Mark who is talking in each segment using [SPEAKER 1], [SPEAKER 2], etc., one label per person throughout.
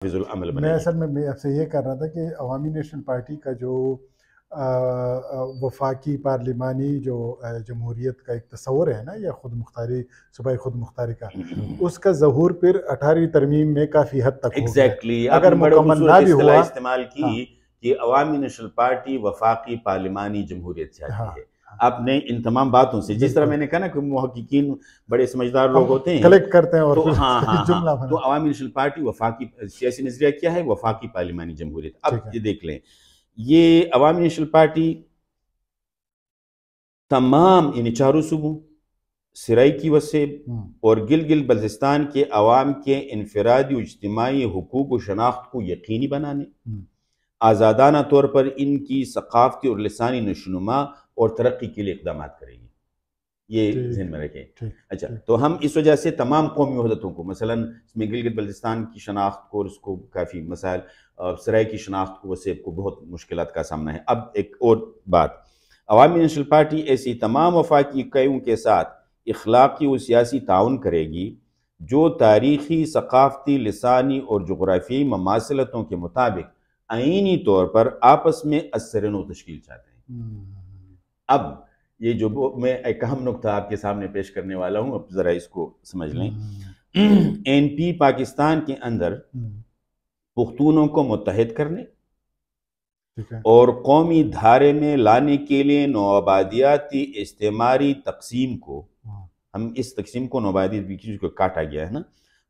[SPEAKER 1] نافذ العمل
[SPEAKER 2] میں
[SPEAKER 1] بنائیے۔
[SPEAKER 2] اصل میں آپ سے یہ کر رہا تھا کہ عوامی نیشنل پارٹی کا جو وفاقی پارلیمانی جو جمہوریت کا ایک تصور ہے نا، یا خود مختاری، صوبائی خود مختاری کا، اس کا ظہور پھر 18ویں ترمیم میں کافی حد تک ہو گیا ہے،
[SPEAKER 1] ایگزیکٹلی، آپ
[SPEAKER 2] اگر
[SPEAKER 1] نے بڑے
[SPEAKER 2] مکمل نہ
[SPEAKER 1] خوبصورت
[SPEAKER 2] بھی
[SPEAKER 1] اصطلاح
[SPEAKER 2] ہوا۔
[SPEAKER 1] استعمال
[SPEAKER 2] ہاں
[SPEAKER 1] کی کہ عوامی نیشنل پارٹی وفاقی پارلیمانی جمہوریت چاہتی
[SPEAKER 2] ہاں
[SPEAKER 1] ہے۔
[SPEAKER 2] ہاں،
[SPEAKER 1] آپ نے ان تمام باتوں سے، جس طرح
[SPEAKER 2] بالکل
[SPEAKER 1] میں نے کہا نا کہ محققین بڑے سمجھدار
[SPEAKER 2] ہم
[SPEAKER 1] لوگ ہوتے ہیں،
[SPEAKER 2] کلیکٹ کرتے ہیں اور
[SPEAKER 1] تو
[SPEAKER 2] پھر اس
[SPEAKER 1] ہاں
[SPEAKER 2] کا
[SPEAKER 1] ہاں ہاں،
[SPEAKER 2] جملہ
[SPEAKER 1] تو
[SPEAKER 2] بناتے
[SPEAKER 1] عوامی نیشنل پارٹی وفاقی سیاسی نظریہ کیا ہے؟ وفاقی پارلیمانی جمہوریت۔
[SPEAKER 2] ہیں۔
[SPEAKER 1] اب
[SPEAKER 2] ٹھیک ہے۔
[SPEAKER 1] یہ دیکھ لیں، یہ عوامی نیشنل پارٹی تمام یعنی چاروں صوبوں، سرائیکی وسیب اور گلگت بلتستان کے عوام کے انفرادی و اجتماعی حقوق و شناخت کو یقینی بنانے، آزادانہ طور پر ان کی ثقافتی اور لسانی نشوونما اور ترقی کے لیے اقدامات کرے گی۔ یہ
[SPEAKER 2] ٹھیک
[SPEAKER 1] ذہن میں رکھیں۔
[SPEAKER 2] ٹھیک
[SPEAKER 1] اچھا،
[SPEAKER 2] ٹھیک
[SPEAKER 1] تو ہم اس وجہ سے تمام قومی وحدتوں کو، مثلا اس میں گلگت بلتستان کی شناخت کو اور اس کو کافی مسائل، سرائیکی شناخت کو، وسیب کو بہت مشکلات کا سامنا ہے۔ اب ایک اور بات، عوامی نیشنل پارٹی ایسی تمام وفاقی اکائیوں کے ساتھ اخلاقی و سیاسی تعاون کرے گی جو تاریخی، ثقافتی، لسانی اور جغرافیائی مماثلتوں کے مطابق آئینی طور پر آپس میں اثر نو تشکیل چاہتے ہیں۔ اب یہ جو میں ایک اہم نقطہ آپ کے سامنے پیش کرنے والا ہوں، اب ذرا اس کو سمجھ لیں۔ این پی پاکستان کے اندر پختونوں کو متحد کرنے
[SPEAKER 2] ٹھیک ہے۔
[SPEAKER 1] اور قومی دھارے میں لانے کے لیے نوآبادیاتی استعماری تقسیم کو، ہم اس تقسیم کو نوآبادی کو کاٹا گیا ہے نا،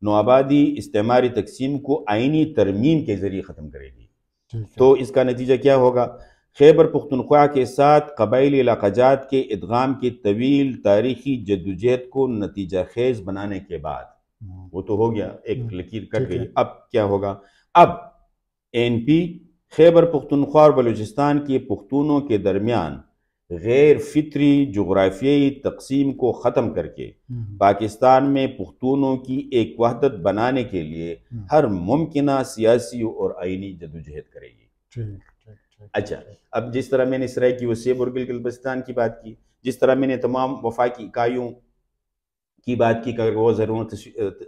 [SPEAKER 1] نوآبادی استعماری تقسیم کو آئینی ترمیم کے ذریعے ختم کرے گی۔
[SPEAKER 2] ٹھیک ہے۔
[SPEAKER 1] تو اس کا نتیجہ کیا ہوگا؟ خیبر پختونخوا کے ساتھ قبائلی علاقہ جات کے ادغام کی طویل تاریخی جدوجہد کو نتیجہ خیز بنانے کے بعد، وہ تو ہو گیا، ایک لکیر کٹ
[SPEAKER 2] ٹھیک ہے۔
[SPEAKER 1] گئی، اب کیا ہوگا؟ اب این پی خیبر پختونخوا اور بلوچستان کے پختونوں کے درمیان غیر فطری جغرافیائی تقسیم کو ختم کر کے پاکستان میں پختونوں کی ایک وحدت بنانے کے لیے ہر ممکنہ سیاسی اور آئینی جدوجہد کرے گی۔
[SPEAKER 2] ٹھیک ٹھیک ٹھیک۔
[SPEAKER 1] اچھا، اب جس طرح میں نے سرائیکی وسیب اور گلگت بلتستان کی بات کی، جس طرح میں نے تمام وفاقی اکائیوں کی بات کی کہ اگر وہ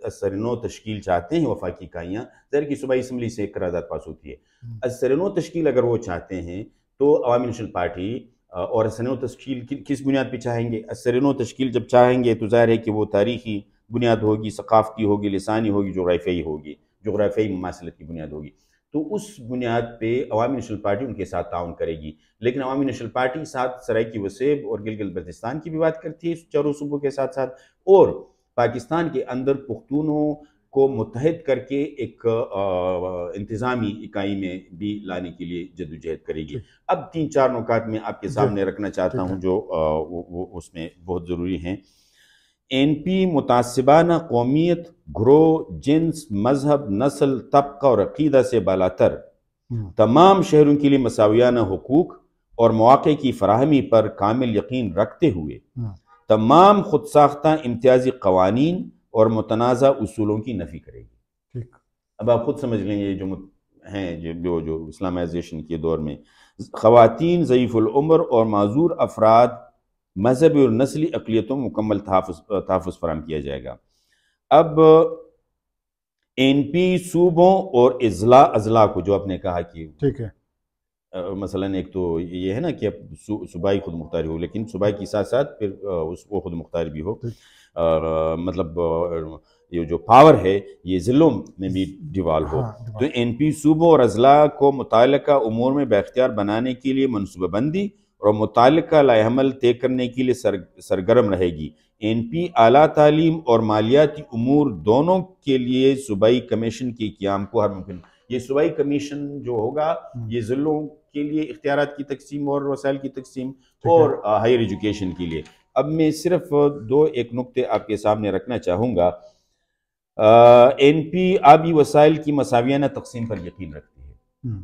[SPEAKER 1] اثرنو تشکیل چاہتے ہیں، وفاقی اکائیاں، ظاہر کی صوبائی اسمبلی سے ایک قرارداد پاس ہوتی ہے، اثرنو تشکیل اگر وہ چاہتے ہیں تو عوامی نیشنل پارٹی اور اثرنو تشکیل کس بنیاد پہ چاہیں گے؟ اثرنو تشکیل جب چاہیں گے تو ظاہر ہے کہ وہ تاریخی بنیاد ہوگی، ثقافتی ہوگی، لسانی ہوگی، جغرافیائی ہوگی، جغرافیائی مماثلت کی بنیاد ہوگی۔ تو اس بنیاد پہ عوامی نیشنل پارٹی ان کے ساتھ تعاون کرے گی، لیکن عوامی نیشنل پارٹی ساتھ سرائیکی وسیب اور گلگت بلتستان کی بھی بات کرتی ہے چاروں صوبوں کے ساتھ ساتھ، اور پاکستان کے اندر پختونوں کو متحد کر کے ایک انتظامی اکائی میں بھی لانے کے لیے جدوجہد کرے گی۔ اب 3-4 نکات میں آپ کے سامنے رکھنا چاہتا ہوں جو اس میں بہت ضروری ہیں۔ این پی متعصبانہ قومیت، گروہ، جنس، مذہب، نسل، طبقہ اور عقیدہ سے بالاتر تمام شہروں کے لیے مساویانہ حقوق اور مواقع کی فراہمی پر کامل یقین رکھتے ہوئے تمام خود ساختہ امتیازی قوانین اور متنازع اصولوں کی نفی کرے گی۔ اب آپ خود سمجھ لیں، یہ جو ہیں جو اسلامائزیشن کے دور میں خواتین، ضعیف العمر اور معذور افراد، مذہبی اور نسلی اقلیتوں مکمل تحفظ فراہم کیا جائے گا۔ اب این پی صوبوں اور اضلاع کو، جو آپ نے کہا کہ
[SPEAKER 2] ٹھیک ہے،
[SPEAKER 1] مثلا ایک تو یہ ہے نا کہ اب صوبائی خود مختاری ہو، لیکن صوبائی کے ساتھ ساتھ پھر وہ خود مختاری بھی ہو، مطلب یہ جو پاور ہے یہ ضلعوں میں بھی ڈیوالو ہو۔ تو این پی صوبوں اور اضلاع کو متعلقہ امور میں بااختیار بنانے کے لیے منصوبہ بندی اور متعلقہ لائحہ عمل طے کرنے کے لیے سرگرم رہے گی۔ این پی اعلیٰ تعلیم اور مالیاتی امور دونوں کے لیے صوبائی کمیشن کے قیام کو ہر ممکن، یہ صوبائی کمیشن جو ہوگا یہ ضلعوں کے لیے اختیارات کی تقسیم اور وسائل کی تقسیم اور ہائر ایجوکیشن کے لیے۔ اب میں صرف ایک نقطے آپ کے سامنے رکھنا چاہوں گا۔ این پی آبی وسائل کی مساویانہ تقسیم پر یقین رکھتی ہے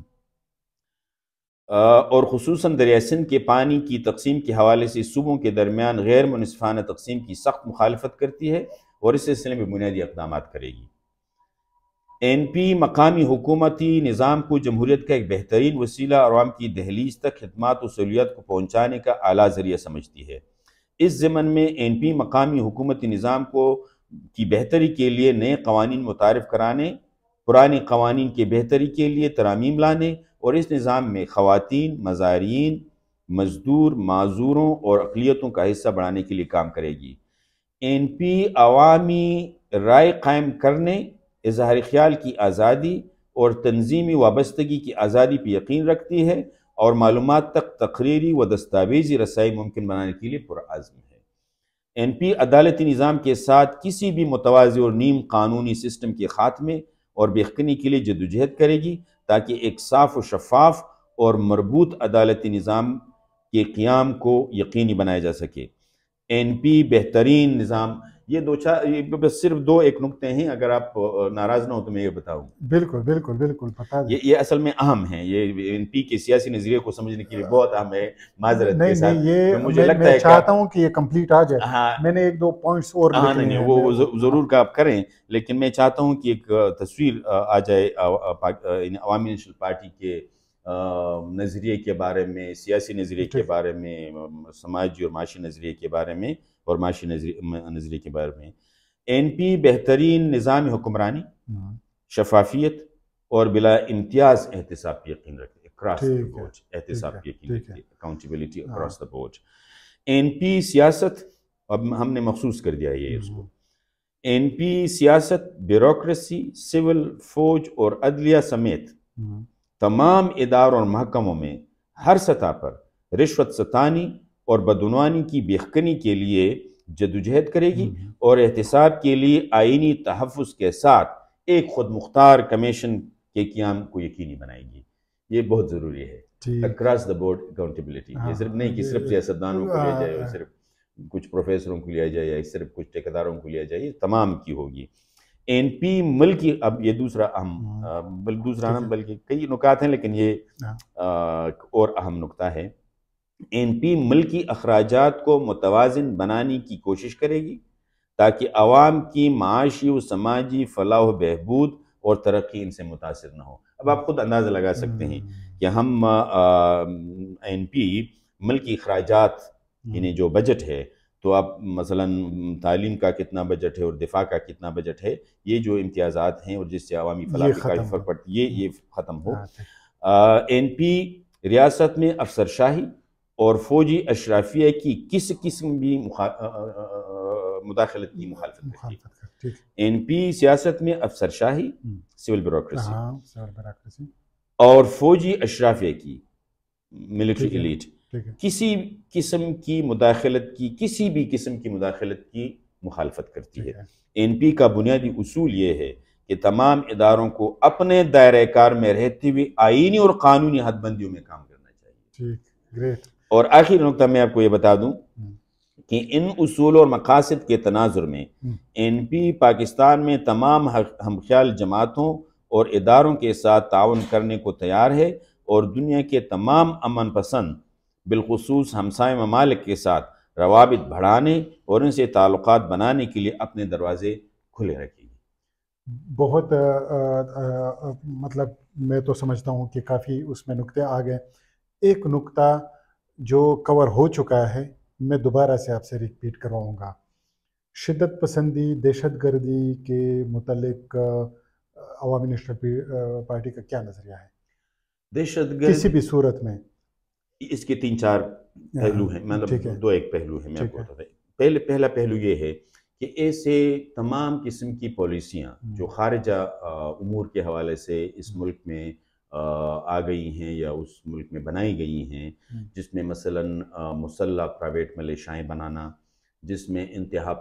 [SPEAKER 1] اور خصوصاً دریائے سندھ کے پانی کی تقسیم کے حوالے سے صوبوں کے درمیان غیر منصفانہ تقسیم کی سخت مخالفت کرتی ہے اور اس سلسلے میں بنیادی اقدامات کرے گی۔ این پی مقامی حکومتی نظام کو جمہوریت کا ایک بہترین وسیلہ اور عوام کی دہلیز تک خدمات و سہولیات کو پہنچانے کا اعلیٰ ذریعہ سمجھتی ہے۔ اس ضمن میں این پی مقامی حکومتی نظام کی بہتری کے لیے نئے قوانین متعارف کرانے پرانے قوانین کے بہتری کے لیے ترامیم لانے اور اس نظام میں خواتین، مزارعین، مزدور، معذوروں اور اقلیتوں کا حصہ بڑھانے کے لیے کام کرے گی۔ NP عوامی رائے قائم کرنے، اظہار خیال کی آزادی اور تنظیمی وابستگی کی آزادی پر یقین رکھتی ہے اور معلومات تک تقریری و دستاویزی رسائی ممکن بنانے کے لیے پرعزم ہے۔ NP عدالتی نظام کے ساتھ کسی بھی متوازی اور نیم قانونی سسٹم کے خاتمے اور بحقانی کے لیے جدوجہد کرے گی تاکہ ایک صاف و شفاف اور مربوط عدالتی نظام کے قیام کو یقینی بنایا جا سکے۔ NP بہترین نظام، یہ بس صرف دو ایک نکتے ہیں، اگر آپ ناراض نہ ہو تو میں یہ بتاؤں۔
[SPEAKER 2] بالکل بالکل بالکل بتا دیں۔
[SPEAKER 1] یہ اصل میں اہم ہے، یہ NP کے سیاسی نظریے کو سمجھنے کے لیے بہت اہم ہے، معذرت کے ساتھ۔
[SPEAKER 2] مجھے لگتا ہے میں چاہتا ہوں کہ یہ کمپلیٹ آ جائے، میں نے ایک دو پوائنٹس اور لکھے ہیں،
[SPEAKER 1] وہ ضرور کا آپ کریں، لیکن میں چاہتا ہوں کہ ایک تصویر آ جائے عوامی نیشنل پارٹی کے نظریے کے بارے میں، سیاسی نظریے کے بارے میں، سماجی اور معاشی نظریے کے بارے میں اور معاشی نظریے کے بارے میں۔ NP بہترین نظام حکمرانی، شفافیت اور بلا امتیاز احتساب پہ یقین رکھتے، اکراس دا بورڈ احتساب پہ یقین رکھتے، accountability across the board. NP سیاست، اب ہم نے مخصوص کر دیا یہ اس کو، NP سیاست، بیوروکریسی، سول، فوج اور عدلیہ سمیت تمام اداروں اور محکموں میں ہر سطح پر رشوت ستانی اور بدعنوانی کی بحقانی کے لیے جدوجہد کرے گی اور احتساب کے لیے آئینی تحفظ کے ساتھ ایک خود مختار کمیشن کے قیام کو یقینی بنائے گی۔ یہ بہت ضروری ہے، اکراس دا بورڈ اکاؤنٹیبلٹی۔ یہ صرف نہیں کہ صرف سیاستدانوں کو لیا جائے اور صرف کچھ پروفیسروں کو لیا جائے یا صرف کچھ ٹھیکیداروں کو لیا جائے، یہ تمام کی ہوگی۔ NP ملکی، اب یہ دوسرا اہم، بلکہ کئی نکات ہیں لیکن یہ اور اہم نکتہ ہے۔ NP ملکی اخراجات کو متوازن بنانے کی کوشش کرے گی تاکہ عوام کی معاشی و سماجی فلاح و بہبود اور ترقی ان سے متاثر نہ ہو۔ اب آپ خود اندازہ لگا سکتے ہیں کہ ہم NP ملکی اخراجات، یعنی جو بجٹ ہے، تو اب مثلا تعلیم کا کتنا بجٹ ہے اور دفاع کا کتنا بجٹ ہے، یہ جو امتیازات ہیں اور جس سے عوامی فلاح پہ کافی فرق پڑتی ہے، یہ ختم ہو۔ NP ریاست میں افسرشاہی اور فوجی اشرافیہ کی کسی قسم بھی مداخلت کی مخالفت کرتی ہے۔ NP سیاست میں افسرشاہی، سول بیوروکریسی اور فوجی اشرافیہ کی، ملٹری ایلیٹ، کسی قسم کی مداخلت کی، کسی بھی قسم کی مداخلت کی مخالفت کرتی ہے۔ NP کا بنیادی اصول یہ ہے کہ تمام اداروں کو اپنے دائرہ کار میں رہتے ہوئے آئینی اور قانونی حد بندیوں میں کام کرنا چاہیے۔ اور آخری نکتہ میں آپ کو یہ بتا دوں کہ ان اصول اور مقاصد کے تناظر میں NP پاکستان میں تمام ہم خیال جماعتوں اور اداروں کے ساتھ تعاون کرنے کو تیار ہے اور دنیا کے تمام امن پسند، بالخصوص ہمسائے ممالک کے ساتھ روابط بڑھانے اور ان سے تعلقات بنانے کے لیے اپنے دروازے کھلے رکھے گی۔
[SPEAKER 2] بہت مطلب میں تو سمجھتا ہوں کہ کافی اس میں نکتے آ گئے۔ ایک نکتہ جو کور ہو چکا ہے میں دوبارہ سے آپ سے ریپیٹ کرواؤں گا، شدت پسندی، دہشت گردی کے متعلق عوامی نیشنل پارٹی کا کیا نظریہ ہے؟
[SPEAKER 1] دہشت گرد
[SPEAKER 2] کسی بھی صورت میں
[SPEAKER 1] اس کے 3-4 پہلو ہیں، مطلب 2-1 پہلو ہیں، میں آپ کو بتا دیں۔ پہلا پہلو یہ ہے کہ ایسے تمام قسم کی پالیسیاں جو خارجہ امور کے حوالے سے اس ملک میں آ گئی ہیں یا اس ملک میں بنائی گئی ہیں، جس میں مثلا مسلح پرائیویٹ ملیشیاں بنانا، جس میں انتہا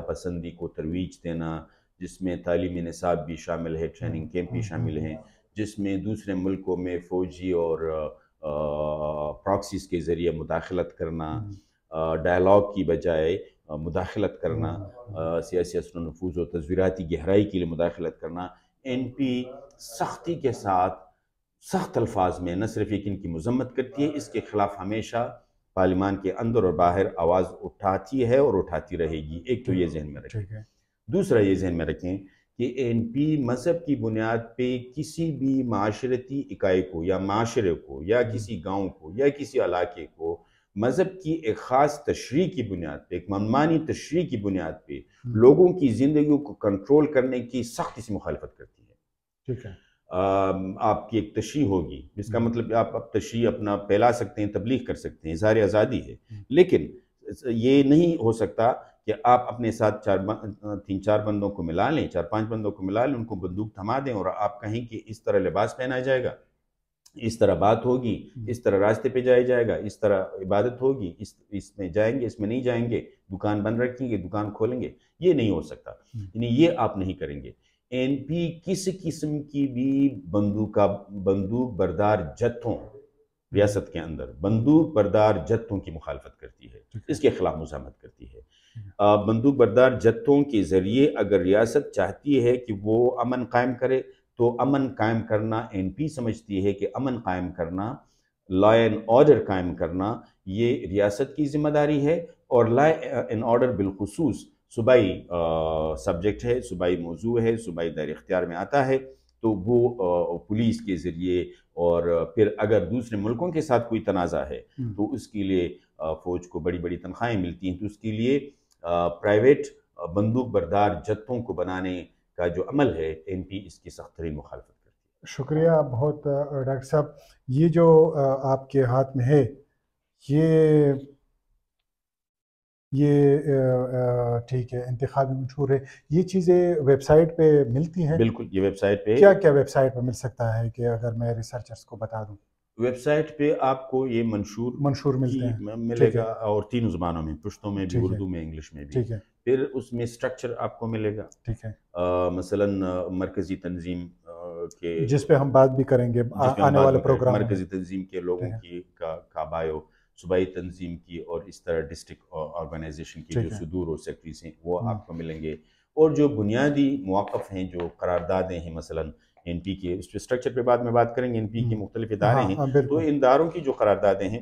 [SPEAKER 1] پسندی کو ترویج دینا، جس میں تعلیمی نصاب بھی شامل ہے، ٹریننگ کیمپ بھی شامل ہیں، جس میں دوسرے ملکوں میں فوجی اور پراکسیز کے ذریعے مداخلت کرنا، ڈائلاگ کی بجائے مداخلت کرنا، سیاسی اثر و نفوذ و تصویراتی گہرائی کے لیے مداخلت کرنا۔ NP سختی کے ساتھ، سخت الفاظ میں نہ صرف ان کی مذمت کرتی ہے، اس کے خلاف ہمیشہ پارلیمان کے اندر اور باہر آواز اٹھاتی ہے اور اٹھاتی رہے گی۔ ایک تو یہ ذہن میں رکھیں۔ دوسرا یہ ذہن میں رکھیں کہ NP مذہب کی بنیاد پہ کسی بھی معاشرتی اکائی کو یا معاشرے کو یا کسی گاؤں کو یا کسی علاقے کو مذہب کی ایک خاص تشریح کی بنیاد پہ، ایک منمانی تشریح کی بنیاد پہ لوگوں کی زندگیوں کو کنٹرول کرنے کی سختی سے مخالفت کرتی ہے۔
[SPEAKER 2] ٹھیک ہے.
[SPEAKER 1] آپ کی ایک تشریح ہوگی، جس کا مطلب آپ تشریح اپنا پھیلا سکتے ہیں، تبلیغ کر سکتے ہیں، اظہار آزادی ہے. لیکن یہ نہیں ہو سکتا کہ آپ اپنے ساتھ 3-4 بندوں کو ملا لیں، 4-5 بندوں کو ملا لیں، ان کو بندوق تھما دیں اور آپ کہیں کہ اس طرح لباس پہنا جائے گا، اس طرح بات ہوگی، اس طرح راستے پہ جایا جائے گا، اس طرح عبادت ہوگی، اس میں جائیں گے، اس میں نہیں جائیں گے، دکان بند رکھیں گے، دکان کھولیں گے. یہ نہیں ہو سکتا. یعنی یہ آپ نہیں کریں گے. این پی کسی قسم کی بھی بندوق بردار جتھوں ریاست کے اندر بندوق بردار جتھوں کی مخالفت کرتی ہے، اس کے خلاف مزاحمت کرتی ہے. بندوق بردار جتھوں کے ذریعے اگر ریاست چاہتی ہے کہ وہ امن قائم کرے تو امن قائم کرنا این پی سمجھتی ہے کہ امن قائم کرنا، لا اینڈ آرڈر قائم کرنا یہ ریاست کی ذمہ داری ہے. اور لا اینڈ آرڈر بالخصوص صوبائی سبجیکٹ ہے، صوبائی موضوع ہے، صوبائی دائر اختیار میں آتا ہے. تو وہ پولیس کے ذریعے اور پھر اگر دوسرے ملکوں کے ساتھ کوئی تنازع ہے تو اس کے لیے فوج کو بڑی بڑی تنخواہیں ملتی ہیں. تو اس کے لیے پرائیویٹ بندوق بردار جتھوں کو بنانے کا جو عمل ہے این پی اس کی سخت ترین مخالفت کرتی ہے.
[SPEAKER 2] شکریہ بہت ڈاکٹر صاحب. یہ جو آپ کے ہاتھ میں ہے یہ ٹھیک ہے، انتخابی منشور ہے، یہ چیزیں ویب سائٹ پہ ملتی ہیں؟
[SPEAKER 1] بالکل، یہ ویب سائٹ پہ
[SPEAKER 2] کیا کیا ویب سائٹ پہ مل سکتا ہے کہ اگر میں ریسرچرز کو بتا دوں؟
[SPEAKER 1] ویب سائٹ پہ آپ کو یہ
[SPEAKER 2] منشور ملتے ہیں،
[SPEAKER 1] ملے گا، اور 3 زبانوں میں، پشتو میں بھی،
[SPEAKER 2] ٹھیک ہے،
[SPEAKER 1] اردو میں، انگلش میں بھی.
[SPEAKER 2] ٹھیک ہے،
[SPEAKER 1] پھر اس میں سٹرکچر آپ کو ملے گا.
[SPEAKER 2] ٹھیک ہے،
[SPEAKER 1] مثلاً مرکزی تنظیم کے،
[SPEAKER 2] جس پہ ہم بات بھی کریں گے آنے والے پروگرام میں.
[SPEAKER 1] مرکزی تنظیم کے لوگوں کی کا بایو، صوبائی تنظیم کی، اور اس طرح ڈسٹرکٹ آرگنائزیشن کی جو صدور اور سیکٹریز ہیں وہ آپ کو ملیں گے. اور جو بنیادی مواقف ہیں، جو قراردادیں ہیں، مثلاً این پی کے، اس پہ اسٹرکچر پہ بعد میں بات کریں گے، این پی کے مختلف ادارے ہیں، تو ان اداروں کی جو قراردادیں ہیں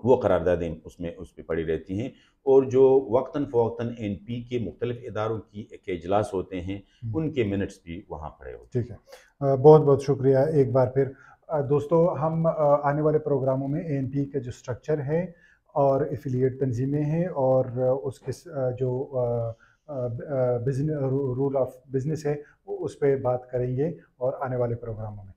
[SPEAKER 1] وہ قراردادیں اس پہ پڑی رہتی ہیں. اور جو وقتاً فوقتاً این پی کے مختلف اداروں کی ایک اجلاس ہوتے ہیں، ان کے منٹس بھی وہاں پڑے ہوتے ہیں.
[SPEAKER 2] ٹھیک ہے، بہت بہت شکریہ ایک بار پھر. دوستو، ہم آنے والے پروگراموں میں اے این پی کا جو سٹرکچر ہے اور ایفیلیٹ تنظیمیں ہیں اور اس کے جو رول آف بزنس ہے اس پہ بات کریں گے اور آنے والے پروگراموں میں.